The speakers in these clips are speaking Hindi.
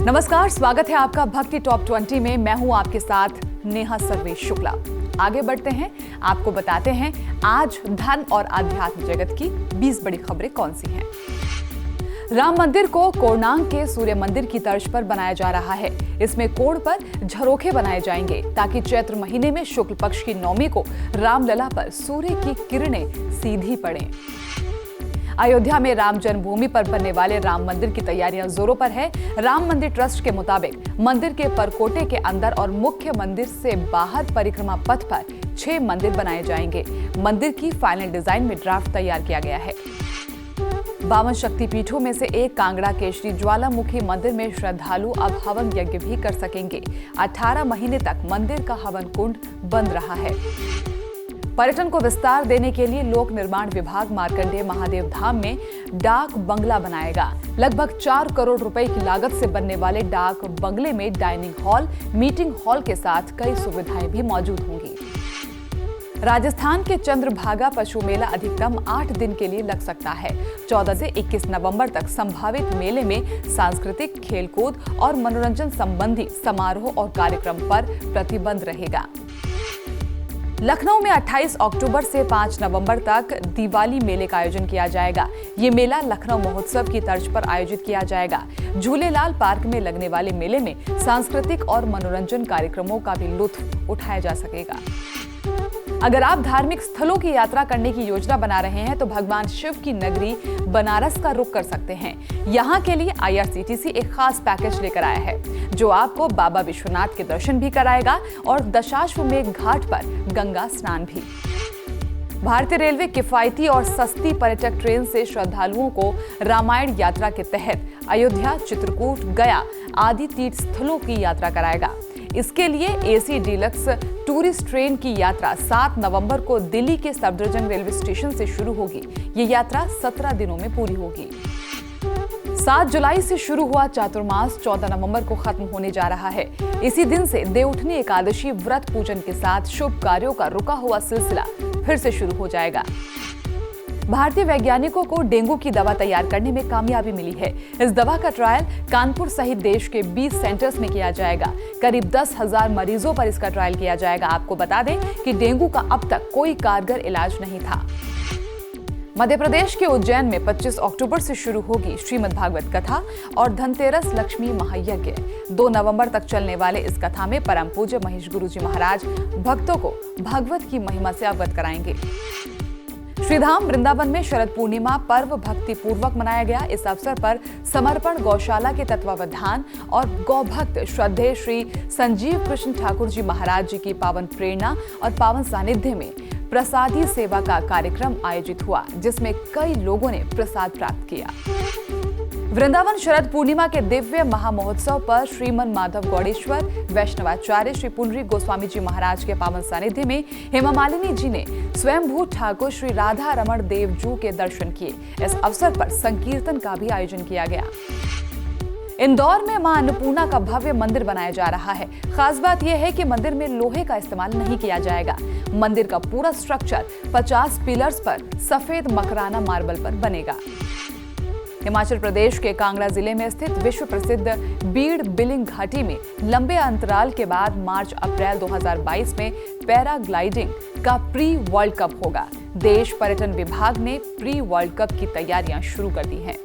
नमस्कार, स्वागत है आपका भक्ति टॉप 20 में। मैं हूं आपके साथ नेहा सर्वेश शुक्ला। आगे बढ़ते हैं, आपको बताते हैं आज धन और आध्यात्म जगत की 20 बड़ी खबरें कौन सी हैं। राम मंदिर को कोणार्क के सूर्य मंदिर की तर्ज पर बनाया जा रहा है। इसमें कोण पर झरोखे बनाए जाएंगे ताकि चैत्र महीने में शुक्ल पक्ष की नवमी को रामलला पर सूर्य की किरणें सीधी पड़ें। अयोध्या में राम जन्मभूमि पर बनने वाले राम मंदिर की तैयारियां जोरों पर है। राम मंदिर ट्रस्ट के मुताबिक मंदिर के परकोटे के अंदर और मुख्य मंदिर से बाहर परिक्रमा पथ पर 6 मंदिर बनाए जाएंगे। मंदिर की फाइनल डिजाइन में ड्राफ्ट तैयार किया गया है। 52 शक्तिपीठों में से एक कांगड़ा के श्री ज्वालामुखी मंदिर में श्रद्धालु अब हवन यज्ञ भी कर सकेंगे। 18 महीने तक मंदिर का हवन कुंड बंद रहा है। पर्यटन को विस्तार देने के लिए लोक निर्माण विभाग मार्कंडेय महादेव धाम में डाक बंगला बनाएगा। लगभग 4 करोड़ रुपए की लागत से बनने वाले डाक बंगले में डाइनिंग हॉल, मीटिंग हॉल के साथ कई सुविधाएं भी मौजूद होंगी। राजस्थान के चंद्रभागा पशु मेला अधिकतम 8 दिन के लिए लग सकता है। 14 से 21 नवंबर तक संभावित मेले में सांस्कृतिक, खेलकूद और मनोरंजन संबंधी समारोह और कार्यक्रम पर प्रतिबंध रहेगा। लखनऊ में 28 अक्टूबर से 5 नवंबर तक दिवाली मेले का आयोजन किया जाएगा। ये मेला लखनऊ महोत्सव की तर्ज पर आयोजित किया जाएगा। झूलेलाल पार्क में लगने वाले मेले में सांस्कृतिक और मनोरंजन कार्यक्रमों का भी लुत्फ उठाया जा सकेगा। अगर आप धार्मिक स्थलों की यात्रा करने की योजना बना रहे हैं तो भगवान शिव की नगरी बनारस का रुख कर सकते हैं। यहाँ के लिए IRCTC एक खास पैकेज लेकर आया है जो आपको बाबा विश्वनाथ के दर्शन भी कराएगा और दशाश्वमेध घाट पर गंगा स्नान भी। भारतीय रेलवे किफायती और सस्ती पर्यटक ट्रेन से श्रद्धालुओं को रामायण यात्रा के तहत अयोध्या, चित्रकूट, गया आदि तीर्थ स्थलों की यात्रा कराएगा। इसके लिए AC डीलक्स टूरिस्ट ट्रेन की यात्रा 7 नवंबर को दिल्ली के सफदरजंग रेलवे स्टेशन से शुरू होगी। ये यात्रा 17 दिनों में पूरी होगी। 7 जुलाई से शुरू हुआ चातुर्मास 14 नवंबर को खत्म होने जा रहा है। इसी दिन से देवउठनी एकादशी व्रत पूजन के साथ शुभ कार्यों का रुका हुआ सिलसिला फिर से शुरू हो जाएगा। भारतीय वैज्ञानिकों को डेंगू की दवा तैयार करने में कामयाबी मिली है। इस दवा का ट्रायल कानपुर सहित देश के 20 सेंटर्स में किया जाएगा। करीब 10,000 मरीजों पर इसका ट्रायल किया जाएगा। आपको बता दें कि डेंगू का अब तक कोई कारगर इलाज नहीं था। मध्य प्रदेश के उज्जैन में 25 अक्टूबर से शुरू होगी श्रीमद् भागवत कथा और धनतेरस लक्ष्मी महायज्ञ। 2 नवंबर तक चलने वाले इस कथा में परम पूज्य महेश गुरुजी महाराज भक्तों को भागवत की महिमा से अवगत कराएंगे। श्रीधाम वृंदावन में शरद पूर्णिमा पर्व भक्ति पूर्वक मनाया गया। इस अवसर पर समर्पण गौशाला के तत्वावधान और गौभक्त श्रद्धेय श्री संजीव कृष्ण ठाकुर जी महाराज जी की पावन प्रेरणा और पावन सानिध्य में प्रसादी सेवा का कार्यक्रम आयोजित हुआ, जिसमें कई लोगों ने प्रसाद प्राप्त किया। वृंदावन शरद पूर्णिमा के दिव्य महामहोत्सव पर श्रीमन माधव गौड़ेश्वर वैष्णवाचार्य श्री पुंडरीक गोस्वामी जी महाराज के पावन सानिध्य में हेमा मालिनी जी ने स्वयंभू ठाकुर श्री राधा रमण देव जू के दर्शन किए। इस अवसर पर संकीर्तन का भी आयोजन किया गया। इंदौर में मां अन्नपूर्णा का भव्य मंदिर बनाया जा रहा है। खास बात यह है कि मंदिर में लोहे का इस्तेमाल नहीं किया जाएगा। मंदिर का पूरा स्ट्रक्चर 50 पिलर्स पर सफेद मकराना मार्बल पर बनेगा। हिमाचल प्रदेश के कांगड़ा जिले में स्थित विश्व प्रसिद्ध बीड़ बिलिंग घाटी में लंबे अंतराल के बाद मार्च-अप्रैल 2022 में पैराग्लाइडिंग का प्री वर्ल्ड कप होगा। देश पर्यटन विभाग ने प्री वर्ल्ड कप की तैयारियां शुरू कर दी हैं।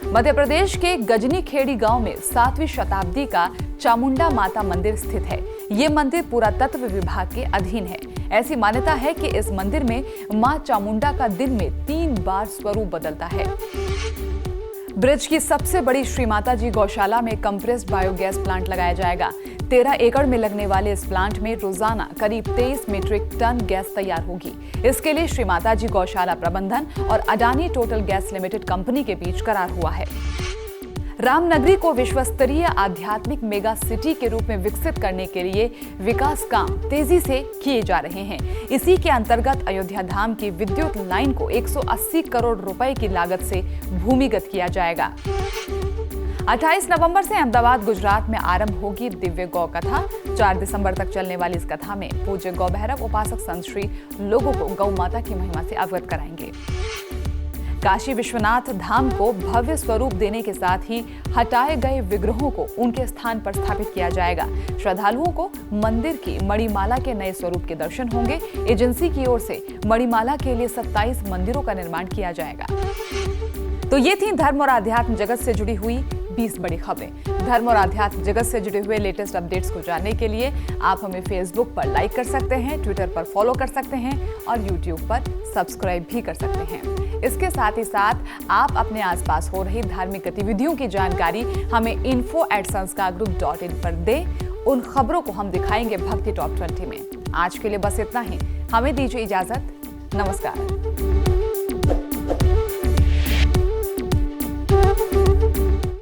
मध्य प्रदेश के गजनी खेड़ी गांव में 7वीं शताब्दी का चामुंडा माता मंदिर स्थित है। ये मंदिर पुरातत्व विभाग के अधीन है। ऐसी मान्यता है कि इस मंदिर में मां चामुंडा का दिन में 3 बार स्वरूप बदलता है। ब्रिज की सबसे बड़ी श्री माता जी गौशाला में कंप्रेस्ड बायोगैस प्लांट लगाया जाएगा। 13 एकड़ में लगने वाले इस प्लांट में रोजाना करीब 23 मीट्रिक टन गैस तैयार होगी। इसके लिए श्री माता जी गौशाला प्रबंधन और Adani total gas limited company के बीच करार हुआ है। रामनगरी को विश्व स्तरीय आध्यात्मिक मेगा सिटी के रूप में विकसित करने के लिए विकास काम तेजी से किए जा रहे हैं। इसी के अंतर्गत अयोध्या धाम की विद्युत लाइन को 180 करोड़ रुपए की लागत से भूमिगत किया जाएगा। 28 नवंबर से अहमदाबाद, गुजरात में आरंभ होगी दिव्य गौ कथा। 4 दिसंबर तक चलने वाली इस कथा में पूज्य गौ भैरव उपासक संत श्री लोगों को गौ माता की महिमा से अवगत कराएंगे। काशी विश्वनाथ धाम को भव्य स्वरूप देने के साथ ही हटाए गए विग्रहों को उनके स्थान पर स्थापित किया जाएगा। श्रद्धालुओं को मंदिर की मणिमाला के नए स्वरूप के दर्शन होंगे। एजेंसी की ओर से मणिमाला के लिए 27 मंदिरों का निर्माण किया जाएगा। तो ये थी धर्म और आध्यात्म जगत से जुड़ी हुई 20 बड़ी खबरें। धर्म और आध्यात्म जगत से जुड़े हुए लेटेस्ट अपडेट्स को जानने के लिए आप हमें फेसबुक पर लाइक कर सकते हैं, ट्विटर पर फॉलो कर सकते हैं और यूट्यूब पर सब्सक्राइब भी कर सकते हैं। इसके साथ ही साथ आप अपने आसपास हो रही धार्मिक गतिविधियों की जानकारी हमें info@sanskaargroup.in पर दें। उन खबरों को हम दिखाएंगे भक्ति टॉप 20 में। आज के लिए बस इतना ही। हमें दीजिए इजाजत। नमस्कार।